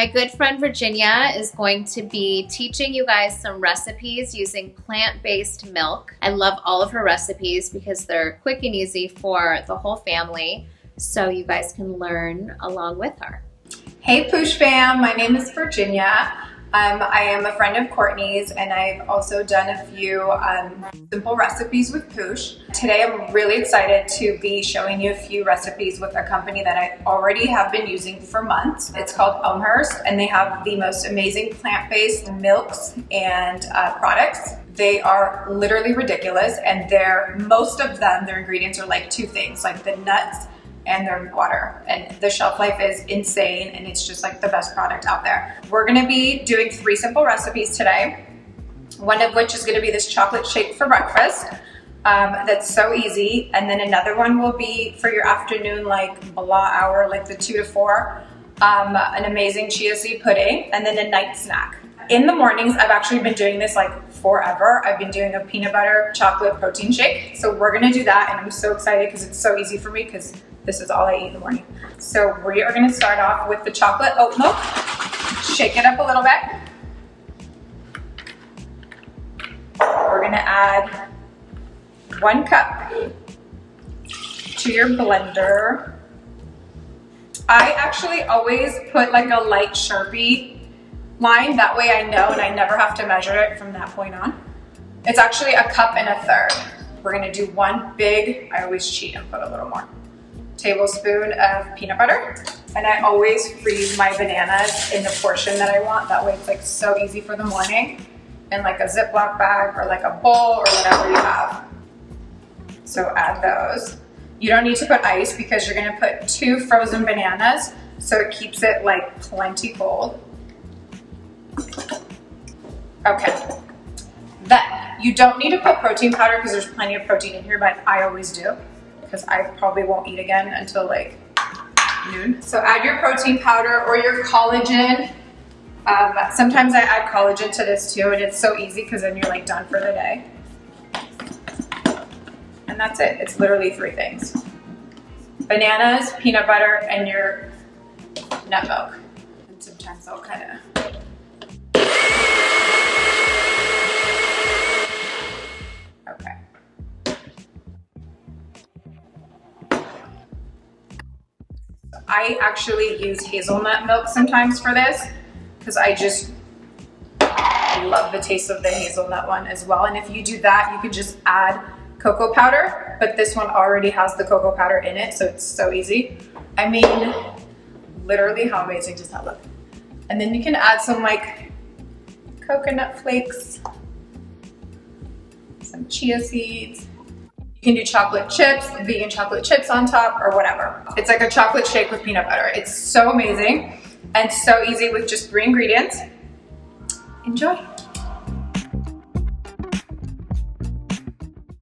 My good friend Virginia is going to be teaching you guys some recipes using plant-based milk. I love all of her recipes because they're quick and easy for the whole family, so you guys can learn along with her. Hey Poosh fam, my name is Virginia. I am a friend of Kourtney's, and I've also done a few simple recipes with Poosh. Today I'm really excited to be showing you a few recipes with a company that I already have been using for months. It's called Elmhurst, and they have the most amazing plant-based milks and products. They are literally ridiculous, and most of them, their ingredients are like two things, like the nuts and their water, and the shelf life is insane, and it's just like the best product out there. We're gonna be doing 3 simple recipes today, one of which is gonna be this chocolate shake for breakfast. That's so easy, and then another one will be for your afternoon, like blah hour, like the 2 to 4, an amazing chia seed pudding, and then a night snack. In the mornings, I've actually been doing this like forever. I've been doing a peanut butter chocolate protein shake. So we're gonna do that, and I'm so excited because it's so easy for me because this is all I eat in the morning. So we are gonna start off with the chocolate oat milk. Shake it up a little bit. We're gonna add 1 cup to your blender. I actually always put like a light Sharpie line, that way I know and I never have to measure it from that point on. It's actually 1.3 cups. We're gonna do 1 big, I always cheat and put a little more, tablespoon of peanut butter. And I always freeze my bananas in the portion that I want. That way it's like so easy for the morning, in like a Ziploc bag or like a bowl or whatever you have. So add those. You don't need to put ice because you're gonna put 2 frozen bananas, so it keeps it like plenty cold. Okay, then you don't need to put protein powder because there's plenty of protein in here, but I always do because I probably won't eat again until like noon. So add your protein powder or your collagen. Sometimes I add collagen to this too, and it's so easy because then you're like done for the day. And that's it. It's literally 3 things: bananas, peanut butter, and your nut milk. And sometimes I'll kind of I actually use hazelnut milk sometimes for this because I love the taste of the hazelnut one as well. And if you do that, you can just add cocoa powder, but this one already has the cocoa powder in it, so it's so easy. I mean, literally, how amazing does that look? And then you can add some like coconut flakes, some chia seeds. You can do chocolate chips, vegan chocolate chips on top, or whatever. It's like a chocolate shake with peanut butter. It's so amazing and so easy with just 3 ingredients. Enjoy.